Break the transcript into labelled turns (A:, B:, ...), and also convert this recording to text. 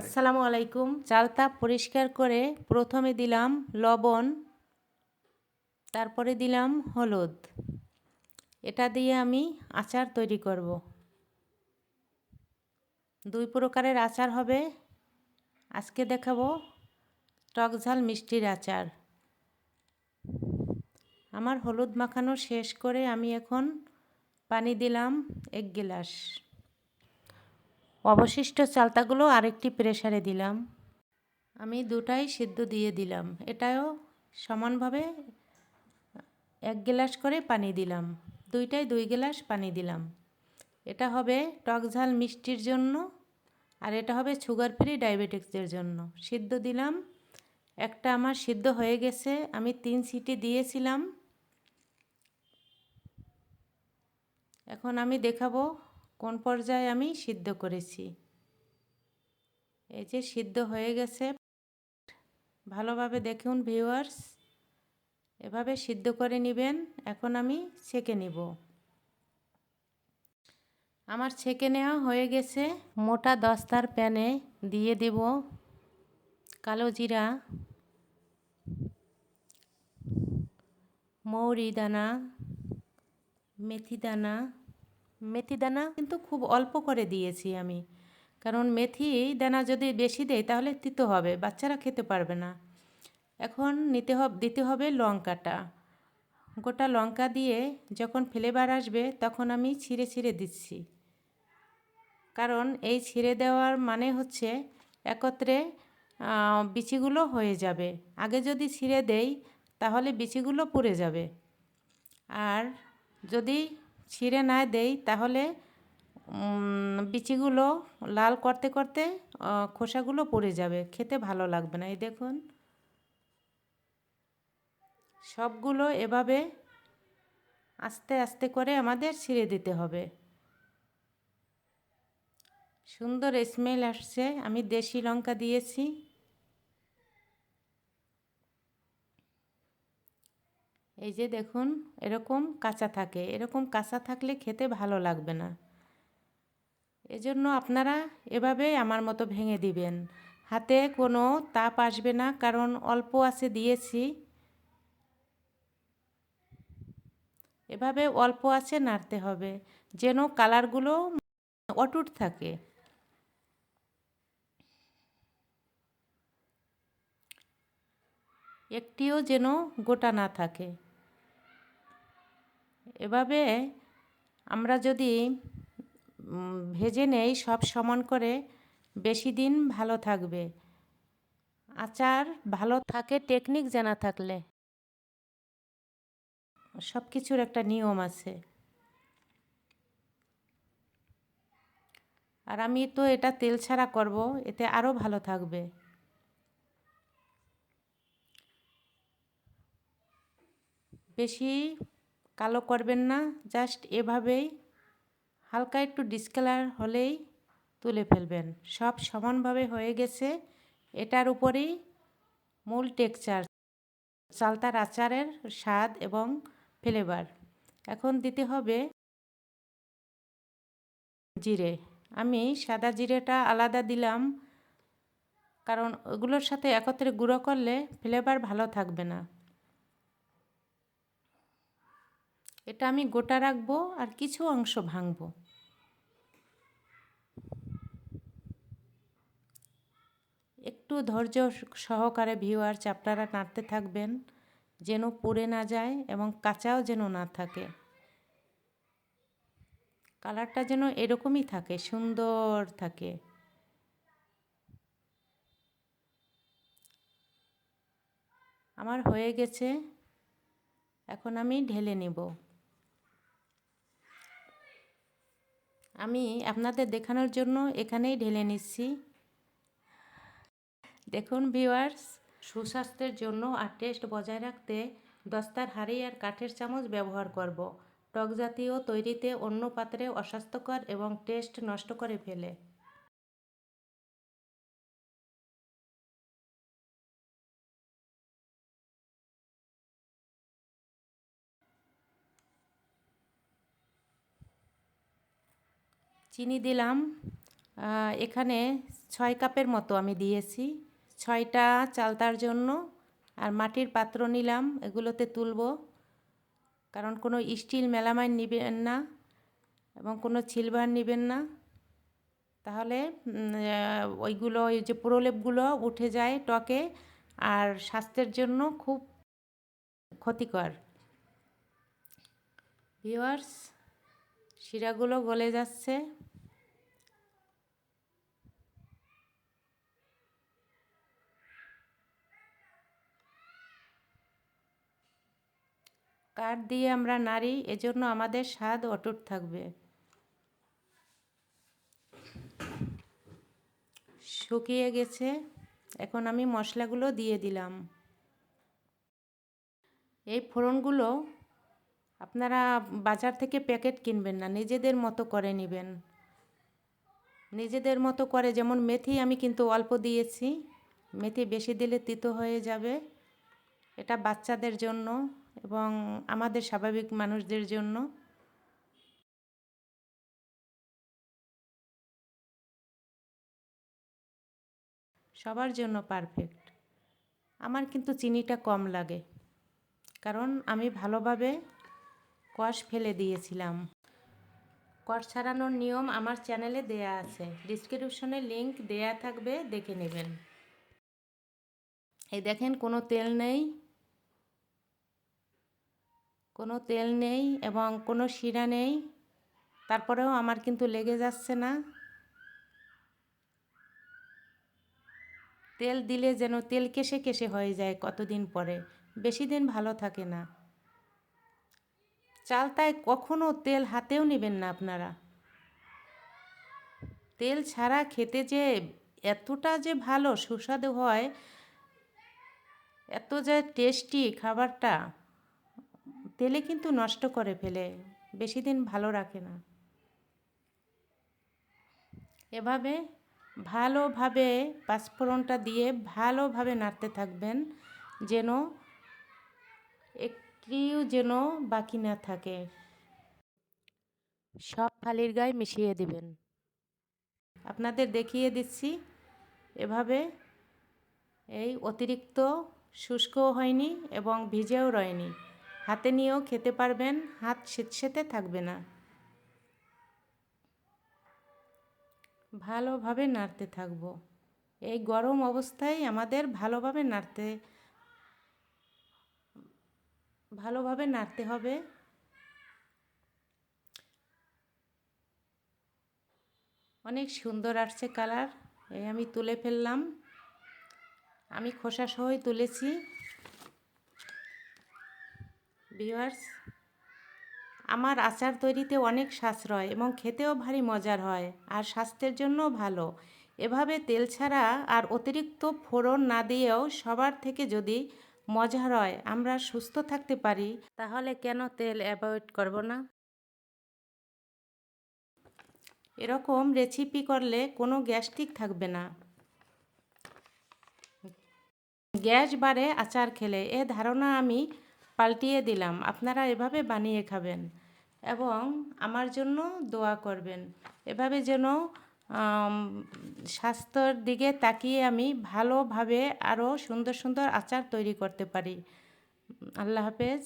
A: আসসালামু আলাইকুম। চালটা পরিষ্কার করে প্রথমে দিলাম লবণ, তারপরে দিলাম হলুদ। এটা দিয়ে আমি আচার তৈরি করব। 2 প্রকারের আচার হবে। আজকে দেখাবো টক ঝাল মিষ্টির আচার। আমার হলুদ মাখানো শেষ করে আমি এখন পানি দিলাম 1 গ্লাস। অবশিষ্ট চালতাগুলো আরেকটি প্রেসারে দিলাম। আমি দুটাই সিদ্ধ দিয়ে দিলাম। এটাও সমানভাবে 1 গ্লাস করে পানি দিলাম। দুইটাই 2 গ্লাস পানি দিলাম। এটা হবে টক ঝাল মিষ্টির জন্য, আর এটা হবে সুগার ফ্রি ডায়াবেটিক্সদের জন্য। সিদ্ধ দিলাম। একটা আমার সিদ্ধ হয়ে গেছে, আমি 3 সিটি দিয়েছিলাম। এখন আমি দেখাবো কোন পর্যায়ে আমি সিদ্ধ করেছি। এই যে সিদ্ধ হয়ে গেছে, ভালোভাবে দেখুন ভিউয়ার্স, এভাবে সিদ্ধ করে নেবেন। এখন আমি ছেঁকে নিব। আমার ছেঁকে নেওয়া হয়ে গেছে। মোটা দস্তার প্যানে দিয়ে দেব কালো জিরা, মৌরি দানা, মেথি দানা। মেথি দানা কিন্তু খুব অল্প করে দিয়েছি আমি, কারণ মেথি দানা যদি বেশি দেয় তাহলে তিতো হবে, বাচ্চারা খেতে পারবে না। এখন দিতে হবে লঙ্কাটা। গোটা লঙ্কা দিয়ে যখন ফ্লেভার আসবে তখন আমি ছিঁড়ে ছিঁড়ে দিচ্ছি, কারণ এই ছিঁড়ে দেওয়ার মানে হচ্ছে একত্রে বিচিগুলো হয়ে যাবে। আগে যদি ছিঁড়ে দেই তাহলে বিচিগুলো পুড়ে যাবে, আর যদি ছিঁড়ে না দেই তাহলে বিচিগুলো লাল করতে করতে খোসাগুলো পুড়ে যাবে, খেতে ভালো লাগবে না। এই দেখুন, সবগুলো এভাবে আস্তে আস্তে করে আমাদের ছিঁড়ে দিতে হবে। সুন্দর স্মেল আসছে, আমি দেশি লঙ্কা দিয়েছি। এই যে দেখুন, এরকম কাঁচা থাকে, এরকম কাঁচা থাকলে খেতে ভালো লাগবে না। এজন্য আপনারা এভাবে আমার মতো ভেঙে দিবেন। হাতে কোনো তাপ আসবে না, কারণ অল্প আছে দিয়েছি। এভাবে অল্প আছে নাড়তে হবে, যেন কালারগুলো অটুট থাকে। একটিও যেন গোটা না থাকে। এভাবে আমরা যদি ভেজে নেই সব সমান করে, বেশি দিন ভালো থাকবে। আচার ভালো থাকে টেকনিক জানা থাকলে। সব কিছুর একটা নিয়ম আছে। আর আমি তো এটা তেল ছাড়া করব, এতে আরও ভালো থাকবে। বেশি কালো করবেন না, জাস্ট এভাবেই হালকা একটু ডিসকালার হলেই তুলে ফেলবেন। সব সমানভাবে হয়ে গেছে। এটার উপরেই মূল টেক্সচার, চালতার আচারের স্বাদ এবং ফ্লেভার। এখন দিতে হবে জিরে। আমি সাদা জিরেটা আলাদা দিলাম, কারণ ওগুলোর সাথে একত্রে গুঁড়ো করলে ফ্লেভার ভালো থাকবে না। এটা আমি গোটা রাখবো আর কিছু অংশ ভাঙবো। একটু ধৈর্য সহকারে ভিউয়ার্স আপনারা নাড়তে থাকবেন, যেন পুড়ে না যায় এবং কাঁচাও যেন না থাকে। কালারটা যেন এরকমই থাকে, সুন্দর থাকে। আমার হয়ে গেছে, এখন আমি ঢেলে নেব। আমি আপনাদের দেখানোর জন্য এখানেই ঢেলে নিচ্ছি। দেখুন ভিউয়ার্স, সুস্বাস্থ্যের জন্য আর টেস্ট বজায় রাখতে দস্তার হাঁড়ি আর কাঠের চামচ ব্যবহার করব। টক জাতীয় তৈরিতে অন্য পাত্রে অস্বাস্থ্যকর এবং টেস্ট নষ্ট করে ফেলে। চিনি দিলাম, এখানে 6 কাপের মতো আমি দিয়েছি। 6টা চালতার জন্য। আর মাটির পাত্র নিলাম, এগুলোতে তুলব। কারণ কোনো স্টিল মেলামাইন নেবেন না এবং কোনো সিলভার নেবেন না, তাহলে ওইগুলো ওই যে প্রলেপগুলো উঠে যায় ত্বকে, আর স্বাস্থ্যের জন্য খুব ক্ষতিকর। ভিউয়ার্স, শিরাগুলো গলে যাচ্ছে। কাঠ দিয়ে আমরা নাড়ি, এজন্য আমাদের স্বাদ অটুট থাকবে। শুকিয়ে গেছে, এখন আমি মশলাগুলো দিয়ে দিলাম। এই ফোড়নগুলো আপনারা বাজার থেকে প্যাকেট কিনবেন না, নিজেদের মতো করে নেবেন। নিজেদের মতো করে, যেমন মেথি আমি কিন্তু অল্প দিয়েছি, মেথি বেশি দিলে তিতো হয়ে যাবে। এটা বাচ্চাদের জন্য এবং আমাদের স্বাভাবিক মানুষদের জন্য। সবার জন্য পারফেক্ট। আমার কিন্তু চিনিটা কম লাগে, কারণ আমি ভালোভাবে কষ ফেলে দিয়েছিলাম। কষ ছাড়ানোর নিয়ম আমার চ্যানেলে দেয়া আছে, ডিসক্রিপশনে লিংক দেয়া থাকবে, দেখে নেবেন। এই দেখেন, কোনো তেল নেই, কোনো তেল নেই এবং কোনো শিরা নেই, তারপরেও আমার কিন্তু লেগে যাচ্ছে না। তেল দিলে যেন তেল কেশে কেশে হয়ে যায় কতদিন পরে, বেশি দিন ভালো থাকে না। চালতায় কখনো তেল হাতেও নেবেন না আপনারা। তেল ছাড়া খেতে যে এতটা যে ভালো সুস্বাদু হয়, এত যে টেস্টি খাবারটা, তেলে কিন্তু নষ্ট করে ফেলে, বেশি দিন ভালো রাখে না। এভাবে ভালোভাবে পাঁচফোড়নটা দিয়ে ভালোভাবে নাড়তে থাকবেন, যেন একটিও যেন বাকি না থাকে। সব থালির গায়ে মিশিয়ে দিবেন। আপনাদের দেখিয়ে দিচ্ছি এভাবে। এই অতিরিক্ত শুষ্কও হয়নি এবং ভিজেও রয়নি, হাতে নিয়েও খেতে পারবেন, হাত সেঁতে থাকবে না। ভালোভাবে নাড়তে থাকবো। এই গরম অবস্থায় আমাদের ভালোভাবে নাড়তে হবে। অনেক সুন্দর আসছে কালার। এই আমি তুলে ফেললাম, আমি খোসা সহই তুলেছি। ভিউয়ার্স, আমার আচার তৈরিতে অনেক সাশ্রয় এবং খেতেও ভারী মজার হয়, আর স্বাস্থ্যের জন্যও ভালো। এভাবে তেল ছাড়া আর অতিরিক্ত ফোড়ন না দিয়েও সবার থেকে যদি মজার হয়, আমরা সুস্থ থাকতে পারি, তাহলে কেন তেল অ্যাভয়েড করব না? এরকম রেসিপি করলে কোনো গ্যাস্ট্রিক থাকবে না। গ্যাস বাড়ে আচার খেলে, এ ধারণা আমি পাল্টিয়ে দিলাম। আপনারা এভাবে বানিয়ে খাবেন এবং আমার জন্য দোয়া করবেন, এভাবে যেন স্বাস্থ্যের দিকে তাকিয়ে আমি ভালোভাবে আরও সুন্দর সুন্দর আচার তৈরি করতে পারি। আল্লাহ হাফেজ।